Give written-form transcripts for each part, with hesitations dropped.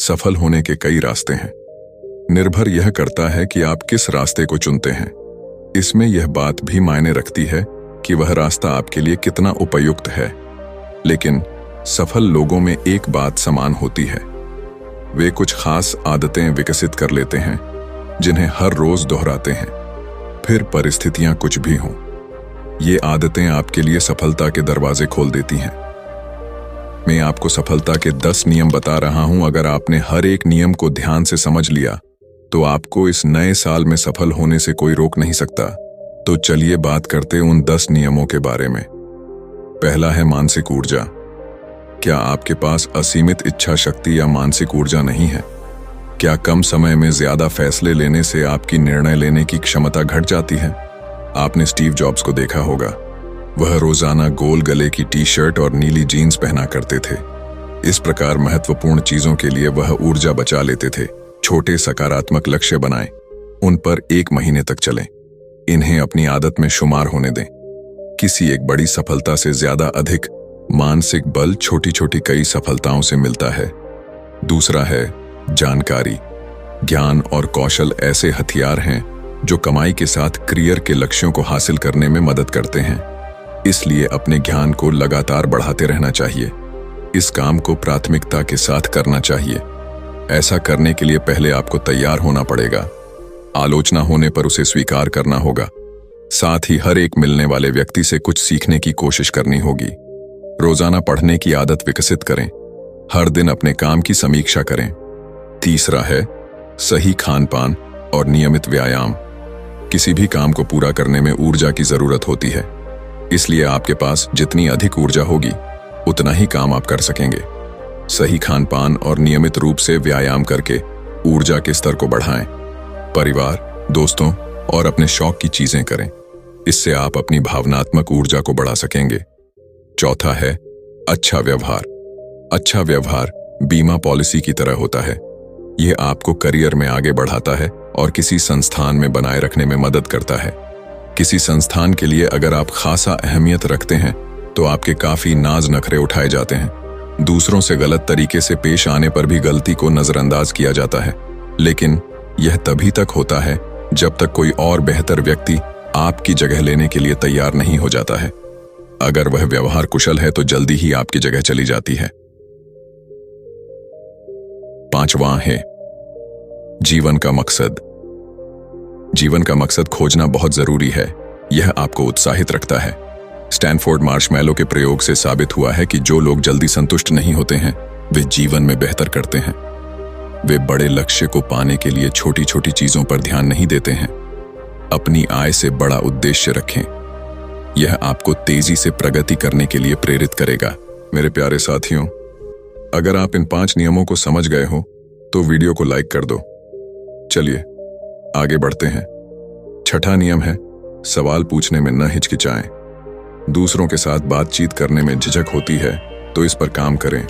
सफल होने के कई रास्ते हैं। निर्भर यह करता है कि आप किस रास्ते को चुनते हैं। इसमें यह बात भी मायने रखती है कि वह रास्ता आपके लिए कितना उपयुक्त है। लेकिन सफल लोगों में एक बात समान होती है, वे कुछ खास आदतें विकसित कर लेते हैं जिन्हें हर रोज दोहराते हैं, फिर परिस्थितियां कुछ भी हों। ये आदतें आपके लिए सफलता के दरवाजे खोल देती हैं। मैं आपको सफलता के 10 नियम बता रहा हूं। अगर आपने हर एक नियम को ध्यान से समझ लिया तो आपको इस नए साल में सफल होने से कोई रोक नहीं सकता। तो चलिए बात करते उन 10 नियमों के बारे में। पहला है मानसिक ऊर्जा। क्या आपके पास असीमित इच्छा शक्ति या मानसिक ऊर्जा नहीं है? क्या कम समय में ज्यादा फैसले लेने से आपकी निर्णय लेने की क्षमता घट जाती है? आपने स्टीव जॉब्स को देखा होगा, वह रोजाना गोल गले की टी शर्ट और नीली जीन्स पहना करते थे। इस प्रकार महत्वपूर्ण चीजों के लिए वह ऊर्जा बचा लेते थे। छोटे सकारात्मक लक्ष्य बनाएं, उन पर 1 महीने तक चलें, इन्हें अपनी आदत में शुमार होने दें। किसी एक बड़ी सफलता से ज्यादा अधिक मानसिक बल छोटी छोटी कई सफलताओं से मिलता है। दूसरा है जानकारी। ज्ञान और कौशल ऐसे हथियार हैं जो कमाई के साथ करियर के लक्ष्यों को हासिल करने में मदद करते हैं। इसलिए अपने ज्ञान को लगातार बढ़ाते रहना चाहिए। इस काम को प्राथमिकता के साथ करना चाहिए। ऐसा करने के लिए पहले आपको तैयार होना पड़ेगा। आलोचना होने पर उसे स्वीकार करना होगा। साथ ही हर एक मिलने वाले व्यक्ति से कुछ सीखने की कोशिश करनी होगी। रोजाना पढ़ने की आदत विकसित करें। हर दिन अपने काम की समीक्षा करें। तीसरा है सही खान पान और नियमित व्यायाम। किसी भी काम को पूरा करने में ऊर्जा की जरूरत होती है, इसलिए आपके पास जितनी अधिक ऊर्जा होगी उतना ही काम आप कर सकेंगे। सही खान पान और नियमित रूप से व्यायाम करके ऊर्जा के स्तर को बढ़ाएं। परिवार, दोस्तों और अपने शौक की चीजें करें, इससे आप अपनी भावनात्मक ऊर्जा को बढ़ा सकेंगे। चौथा है अच्छा व्यवहार। अच्छा व्यवहार बीमा पॉलिसी की तरह होता है। यह आपको करियर में आगे बढ़ाता है और किसी संस्थान में बनाए रखने में मदद करता है। किसी संस्थान के लिए अगर आप खासा अहमियत रखते हैं तो आपके काफी नाज नखरे उठाए जाते हैं। दूसरों से गलत तरीके से पेश आने पर भी गलती को नजरअंदाज किया जाता है, लेकिन यह तभी तक होता है जब तक कोई और बेहतर व्यक्ति आपकी जगह लेने के लिए तैयार नहीं हो जाता है। अगर वह व्यवहार कुशल है तो जल्दी ही आपकी जगह चली जाती है। पांचवां है जीवन का मकसद। जीवन का मकसद खोजना बहुत जरूरी है। यह आपको उत्साहित रखता है। स्टैनफोर्ड मार्शमैलो के प्रयोग से साबित हुआ है कि जो लोग जल्दी संतुष्ट नहीं होते हैं वे जीवन में बेहतर करते हैं। वे बड़े लक्ष्य को पाने के लिए छोटी छोटी चीजों पर ध्यान नहीं देते हैं। अपनी आय से बड़ा उद्देश्य रखें। यह आपको तेजी से प्रगति करने के लिए प्रेरित करेगा। मेरे प्यारे साथियों, अगर आप इन 5 नियमों को समझ गए हो तो वीडियो को लाइक कर दो। चलिए आगे बढ़ते हैं। छठा नियम है सवाल पूछने में न हिचकिचाएं। दूसरों के साथ बातचीत करने में झिझक होती है तो इस पर काम करें।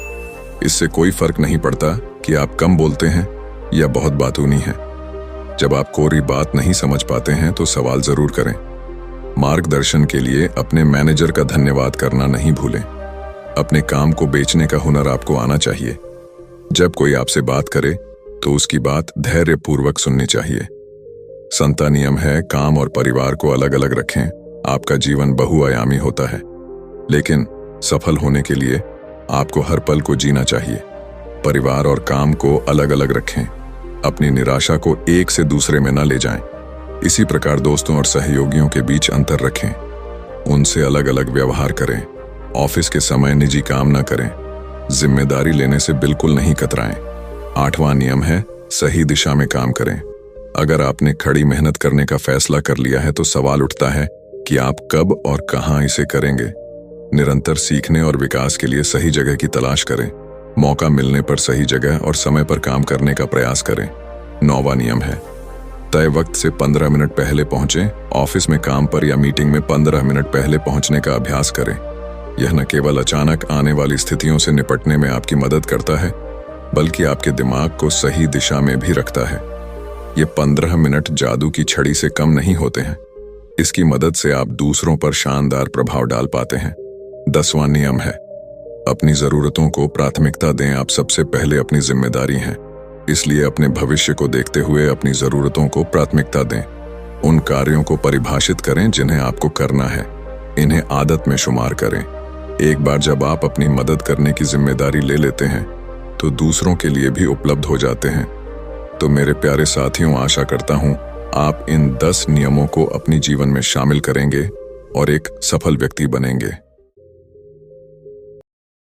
इससे कोई फर्क नहीं पड़ता कि आप कम बोलते हैं या बहुत बातूनी हैं। जब आप कोई बात नहीं समझ पाते हैं तो सवाल जरूर करें। मार्गदर्शन के लिए अपने मैनेजर का धन्यवाद करना नहीं भूलें। अपने काम को बेचने का हुनर आपको आना चाहिए। जब कोई आपसे बात करे तो उसकी बात धैर्यपूर्वक सुननी चाहिए। संता नियम है काम और परिवार को अलग अलग रखें। आपका जीवन बहुआयामी होता है, लेकिन सफल होने के लिए आपको हर पल को जीना चाहिए। परिवार और काम को अलग अलग रखें। अपनी निराशा को एक से दूसरे में न ले जाएं। इसी प्रकार दोस्तों और सहयोगियों के बीच अंतर रखें। उनसे अलग अलग व्यवहार करें। ऑफिस के समय निजी काम न करें। जिम्मेदारी लेने से बिल्कुल नहीं कतराएं। 8वां नियम है सही दिशा में काम करें। अगर आपने कड़ी मेहनत करने का फैसला कर लिया है तो सवाल उठता है कि आप कब और कहां इसे करेंगे। निरंतर सीखने और विकास के लिए सही जगह की तलाश करें। मौका मिलने पर सही जगह और समय पर काम करने का प्रयास करें। 9वां नियम है तय वक्त से 15 मिनट पहले पहुंचें। ऑफिस में काम पर या मीटिंग में 15 मिनट पहले पहुंचने का अभ्यास करें। यह न केवल अचानक आने वाली स्थितियों से निपटने में आपकी मदद करता है, बल्कि आपके दिमाग को सही दिशा में भी रखता है। ये 15 मिनट जादू की छड़ी से कम नहीं होते हैं। इसकी मदद से आप दूसरों पर शानदार प्रभाव डाल पाते हैं। 10वां नियम है अपनी जरूरतों को प्राथमिकता दें। आप सबसे पहले अपनी जिम्मेदारी हैं, इसलिए अपने भविष्य को देखते हुए अपनी जरूरतों को प्राथमिकता दें। उन कार्यों को परिभाषित करें जिन्हें आपको करना है, इन्हें आदत में शुमार करें। एक बार जब आप अपनी मदद करने की जिम्मेदारी ले लेते हैं तो दूसरों के लिए भी उपलब्ध हो जाते हैं। तो मेरे प्यारे साथियों, आशा करता हूं आप इन 10 नियमों को अपनी जीवन में शामिल करेंगे और एक सफल व्यक्ति बनेंगे।